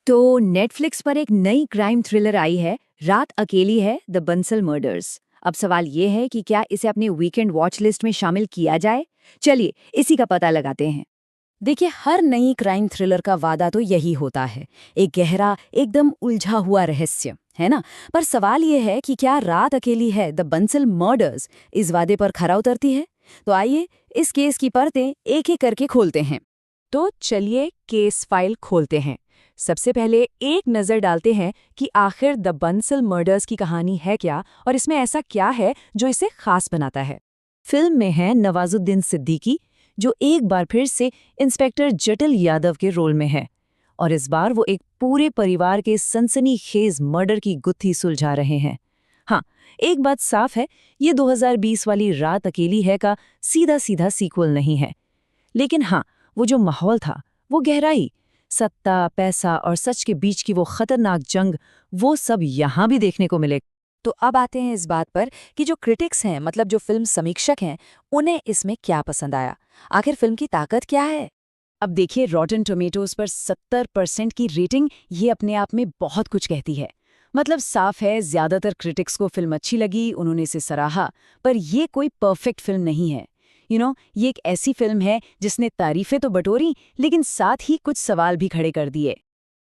तो नेटफ्लिक्स पर एक नई क्राइम थ्रिलर आई है, रात अकेली है, द बंसल मर्डर्स। अब सवाल ये है कि क्या इसे अपने वीकेंड वॉच लिस्ट में शामिल किया जाए। चलिए इसी का पता लगाते हैं। देखिए, हर नई क्राइम थ्रिलर का वादा तो यही होता है, एक गहरा, एकदम उलझा हुआ रहस्य, है ना। पर सवाल ये है कि क्या रात अकेली है, द बंसल मर्डर्स, इस वादे पर खरा उतरती है। तो आइए इस केस की परतें एक एक करके खोलते हैं। तो चलिए केस फाइल खोलते हैं। सबसे पहले एक नज़र डालते हैं कि आखिर द बंसल मर्डर्स की कहानी है क्या, और इसमें ऐसा क्या है जो इसे खास बनाता है। फिल्म में है नवाजुद्दीन सिद्दीकी, जो एक बार फिर से इंस्पेक्टर जटिल यादव के रोल में है, और इस बार वो एक पूरे परिवार के सनसनीखेज मर्डर की गुत्थी सुलझा रहे हैं। हाँ, एक बात साफ है, ये 2020 वाली रात अकेली है का सीधा सीधा सीक्वल नहीं है। लेकिन हाँ, वो जो माहौल था, वो गहराई, सत्ता, पैसा और सच के बीच की वो खतरनाक जंग, वो सब यहाँ भी देखने को मिले। तो अब आते हैं इस बात पर कि जो क्रिटिक्स हैं, मतलब जो फिल्म समीक्षक हैं, उन्हें इसमें क्या पसंद आया। आखिर फिल्म की ताकत क्या है। अब देखिए, रॉटन टोमेटोज पर 70% की रेटिंग ये अपने आप में बहुत कुछ कहती है। मतलब साफ है, ज्यादातर क्रिटिक्स को फिल्म अच्छी लगी, उन्होंने इसे सराहा। पर ये कोई परफेक्ट फिल्म नहीं है। ये एक ऐसी फिल्म है जिसने तारीफें तो बटोरी, लेकिन साथ ही कुछ सवाल भी खड़े कर दिए।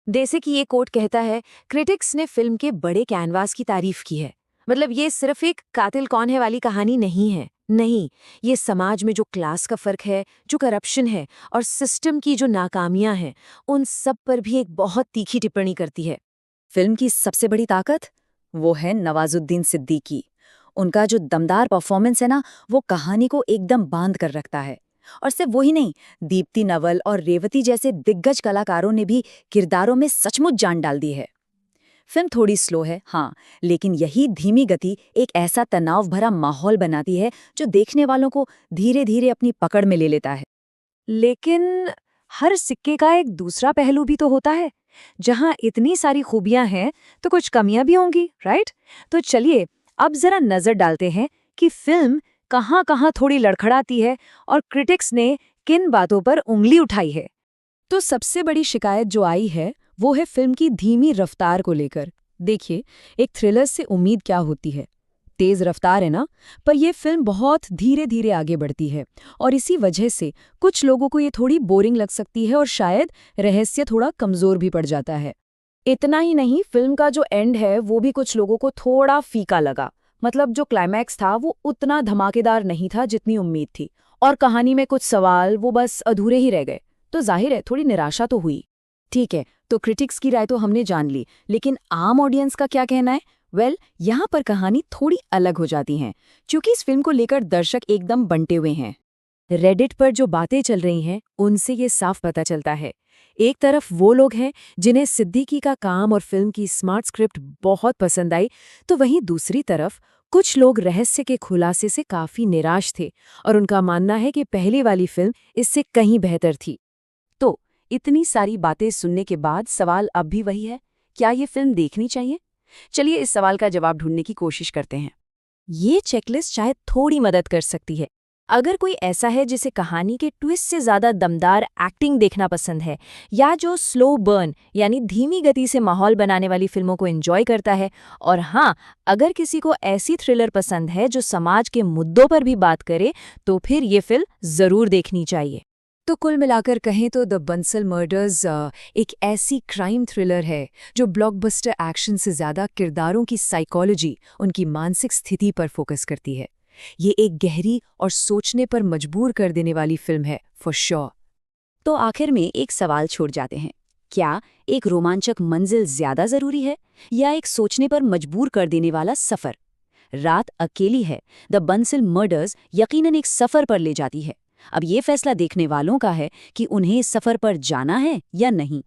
जैसे कि ये कोट कहता है, क्रिटिक्स ने फिल्म के बड़े कैनवास की तारीफ की है। मतलब ये सिर्फ एक कातिल कौन है वाली कहानी नहीं है। नहीं, ये समाज में जो क्लास का फर्क है, जो करप्शन है और सिस्टम की जो नाकामियां हैं, उन सब पर भी एक बहुत तीखी टिप्पणी करती है। फिल्म की सबसे बड़ी ताकत वो है नवाजुद्दीन सिद्दीकी। उनका जो दमदार परफॉर्मेंस है ना, वो कहानी को एकदम बांध कर रखता है। और सिर्फ वही नहीं, दीप्ति नवल और रेवती जैसे दिग्गज कलाकारों ने भी किरदारों में सचमुच जान डाल दी है। फिल्म थोड़ी स्लो है, हाँ, लेकिन यही धीमी गति एक ऐसा तनाव भरा माहौल बनाती है जो देखने वालों को धीरे धीरे अपनी पकड़ में ले लेता है। लेकिन हर सिक्के का एक दूसरा पहलू भी तो होता है। जहां इतनी सारी खूबियां हैं, तो कुछ कमियां भी होंगी, राइट। तो चलिए अब जरा नजर डालते हैं कि फिल्म कहां-कहां थोड़ी लड़खड़ाती है और क्रिटिक्स ने किन बातों पर उंगली उठाई है। तो सबसे बड़ी शिकायत जो आई है, वो है फिल्म की धीमी रफ्तार को लेकर। देखिए, एक थ्रिलर से उम्मीद क्या होती है, तेज रफ्तार है ना। पर यह फिल्म बहुत धीरे धीरे आगे बढ़ती है, और इसी वजह से कुछ लोगों को ये थोड़ी बोरिंग लग सकती है और शायद रहस्य थोड़ा कमजोर भी पड़ जाता है। इतना ही नहीं, फिल्म का जो एंड है वो भी कुछ लोगों को थोड़ा फीका लगा। मतलब जो क्लाइमैक्स था वो उतना धमाकेदार नहीं था जितनी उम्मीद थी, और कहानी में कुछ सवाल वो बस अधूरे ही रह गए। तो जाहिर है थोड़ी निराशा तो हुई। ठीक है, तो क्रिटिक्स की राय तो हमने जान ली, लेकिन आम ऑडियंस का क्या कहना है। यहाँ पर कहानी थोड़ी अलग हो जाती है, क्योंकि इस फिल्म को लेकर दर्शक एकदम बंटे हुए हैं। रेडिट पर जो बातें चल रही हैं, उनसे ये साफ पता चलता है। एक तरफ वो लोग हैं जिन्हें सिद्दीकी का काम और फिल्म की स्मार्ट स्क्रिप्ट बहुत पसंद आई, तो वहीं दूसरी तरफ कुछ लोग रहस्य के खुलासे से काफी निराश थे, और उनका मानना है कि पहले वाली फिल्म इससे कहीं बेहतर थी। तो इतनी सारी बातें सुनने के बाद सवाल अब भी वही है, क्या ये फिल्म देखनी चाहिए। चलिए इस सवाल का जवाब ढूंढने की कोशिश करते हैं। ये चेकलिस्ट शायद थोड़ी मदद कर सकती है। अगर कोई ऐसा है जिसे कहानी के ट्विस्ट से ज्यादा दमदार एक्टिंग देखना पसंद है, या जो स्लो बर्न यानी धीमी गति से माहौल बनाने वाली फिल्मों को एंजॉय करता है, और हाँ, अगर किसी को ऐसी थ्रिलर पसंद है जो समाज के मुद्दों पर भी बात करे, तो फिर ये फिल्म जरूर देखनी चाहिए। तो कुल मिलाकर कहें तो द बंसल मर्डर्स एक ऐसी क्राइम थ्रिलर है जो ब्लॉकबस्टर एक्शन से ज्यादा किरदारों की साइकोलॉजी, उनकी मानसिक स्थिति पर फोकस करती है। ये एक गहरी और सोचने पर मजबूर कर देने वाली फिल्म है, फॉर श्योर। तो आखिर में एक सवाल छोड़ जाते हैं, क्या एक रोमांचक मंजिल ज्यादा जरूरी है, या एक सोचने पर मजबूर कर देने वाला सफर। रात अकेली है, द बंसल मर्डर्स यकीनन एक सफर पर ले जाती है। अब ये फैसला देखने वालों का है कि उन्हें इस सफर पर जाना है या नहीं।